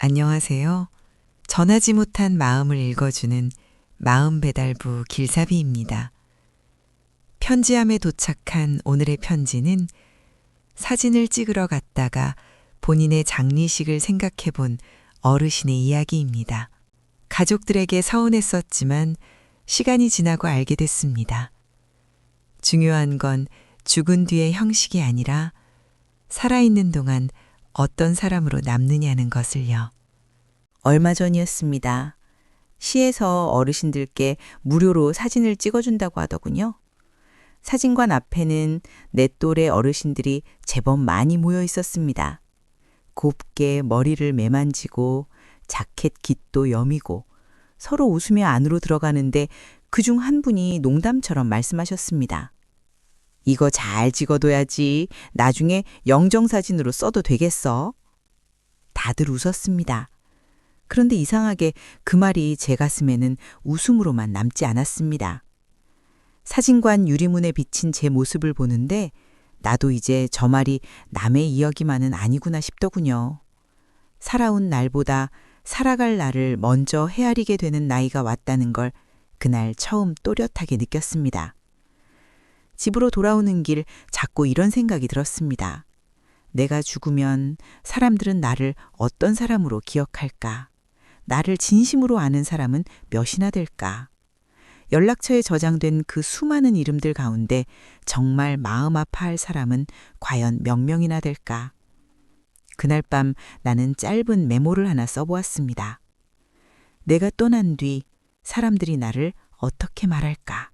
안녕하세요. 전하지 못한 마음을 읽어주는 마음배달부 길사비입니다. 편지함에 도착한 오늘의 편지는 사진을 찍으러 갔다가 본인의 장례식을 생각해 본 어르신의 이야기입니다. 가족들에게 서운했었지만 시간이 지나고 알게 됐습니다. 중요한 건 죽은 뒤의 형식이 아니라 살아있는 동안 어떤 사람으로 남느냐는 것을요. 얼마 전이었습니다. 시에서 어르신들께 무료로 사진을 찍어준다고 하더군요. 사진관 앞에는 내 또래 어르신들이 제법 많이 모여 있었습니다. 곱게 머리를 매만지고 자켓 깃도 여미고 서로 웃으며 안으로 들어가는데 그중 한 분이 농담처럼 말씀하셨습니다. 이거 잘 찍어둬야지 나중에 영정사진으로 써도 되겠어? 다들 웃었습니다. 그런데 이상하게 그 말이 제 가슴에는 웃음으로만 남지 않았습니다. 사진관 유리문에 비친 제 모습을 보는데 나도 이제 저 말이 남의 이야기만은 아니구나 싶더군요. 살아온 날보다 살아갈 날을 먼저 헤아리게 되는 나이가 왔다는 걸 그날 처음 또렷하게 느꼈습니다. 집으로 돌아오는 길 자꾸 이런 생각이 들었습니다. 내가 죽으면 사람들은 나를 어떤 사람으로 기억할까? 나를 진심으로 아는 사람은 몇이나 될까? 연락처에 저장된 그 수많은 이름들 가운데 정말 마음 아파할 사람은 과연 몇 명이나 될까? 그날 밤 나는 짧은 메모를 하나 써보았습니다. 내가 떠난 뒤 사람들이 나를 어떻게 말할까?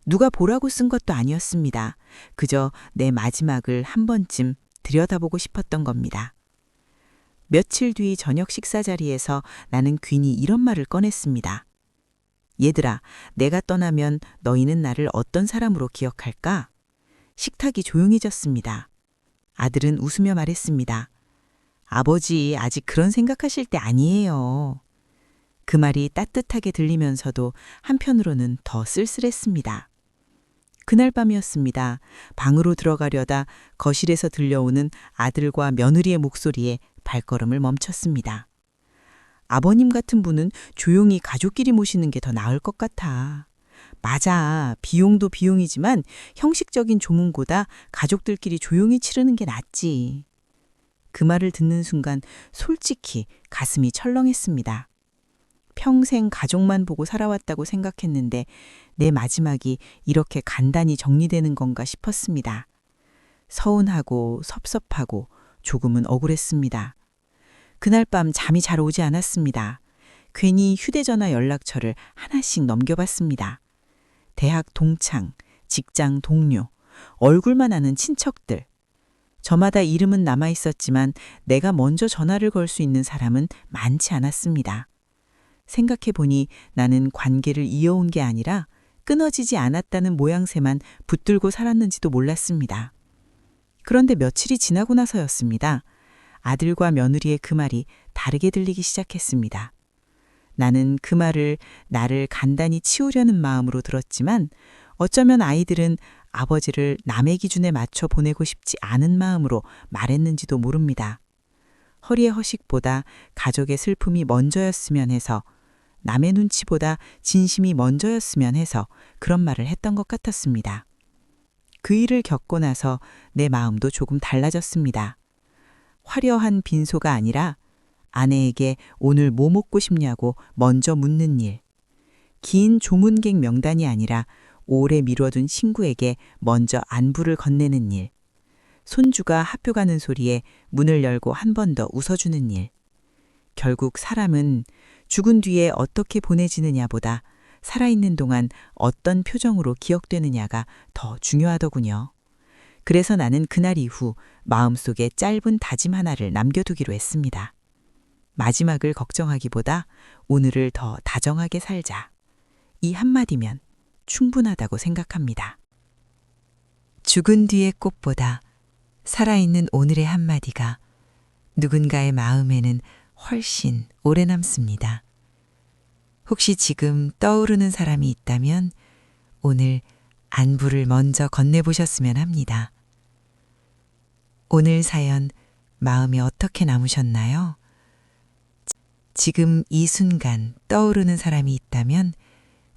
누가 보라고 쓴 것도 아니었습니다. 그저 내 마지막을 한 번쯤 들여다보고 싶었던 겁니다. 며칠 뒤 저녁 식사 자리에서 나는 괜히 이런 말을 꺼냈습니다. 얘들아, 내가 떠나면 너희는 나를 어떤 사람으로 기억할까? 식탁이 조용해졌습니다. 아들은 웃으며 말했습니다. 아버지, 아직 그런 생각하실 때 아니에요. 그 말이 따뜻하게 들리면서도 한편으로는 더 쓸쓸했습니다. 그날 밤이었습니다. 방으로 들어가려다 거실에서 들려오는 아들과 며느리의 목소리에 발걸음을 멈췄습니다. 아버님 같은 분은 조용히 가족끼리 모시는 게 더 나을 것 같아. 맞아. 비용도 비용이지만 형식적인 조문보다 가족들끼리 조용히 치르는 게 낫지. 그 말을 듣는 순간 솔직히 가슴이 철렁했습니다. 평생 가족만 보고 살아왔다고 생각했는데 내 마지막이 이렇게 간단히 정리되는 건가 싶었습니다. 서운하고 섭섭하고 조금은 억울했습니다. 그날 밤 잠이 잘 오지 않았습니다. 괜히 휴대전화 연락처를 하나씩 넘겨봤습니다. 대학 동창, 직장 동료, 얼굴만 아는 친척들. 저마다 이름은 남아있었지만 내가 먼저 전화를 걸 수 있는 사람은 많지 않았습니다. 생각해보니 나는 관계를 이어온 게 아니라 끊어지지 않았다는 모양새만 붙들고 살았는지도 몰랐습니다. 그런데 며칠이 지나고 나서였습니다. 아들과 며느리의 그 말이 다르게 들리기 시작했습니다. 나는 그 말을 나를 간단히 치우려는 마음으로 들었지만 어쩌면 아이들은 아버지를 남의 기준에 맞춰 보내고 싶지 않은 마음으로 말했는지도 모릅니다. 허리의 허식보다 가족의 슬픔이 먼저였으면 해서 남의 눈치보다 진심이 먼저였으면 해서 그런 말을 했던 것 같았습니다. 그 일을 겪고 나서 내 마음도 조금 달라졌습니다. 화려한 빈소가 아니라 아내에게 오늘 뭐 먹고 싶냐고 먼저 묻는 일. 긴 조문객 명단이 아니라 오래 미뤄둔 친구에게 먼저 안부를 건네는 일. 손주가 학교 가는 소리에 문을 열고 한 번 더 웃어주는 일. 결국 사람은 죽은 뒤에 어떻게 보내지느냐보다 살아있는 동안 어떤 표정으로 기억되느냐가 더 중요하더군요. 그래서 나는 그날 이후 마음속에 짧은 다짐 하나를 남겨두기로 했습니다. 마지막을 걱정하기보다 오늘을 더 다정하게 살자. 이 한마디면 충분하다고 생각합니다. 죽은 뒤의 꽃보다 살아있는 오늘의 한마디가 누군가의 마음에는 훨씬 오래 남습니다. 혹시 지금 떠오르는 사람이 있다면 오늘 안부를 먼저 건네보셨으면 합니다. 오늘 사연 마음이 어떻게 남으셨나요? 지금 이 순간 떠오르는 사람이 있다면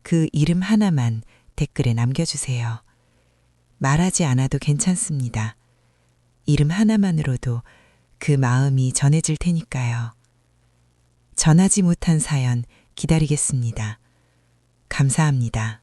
그 이름 하나만 댓글에 남겨주세요. 말하지 않아도 괜찮습니다. 이름 하나만으로도 그 마음이 전해질 테니까요. 전하지 못한 사연 기다리겠습니다. 감사합니다.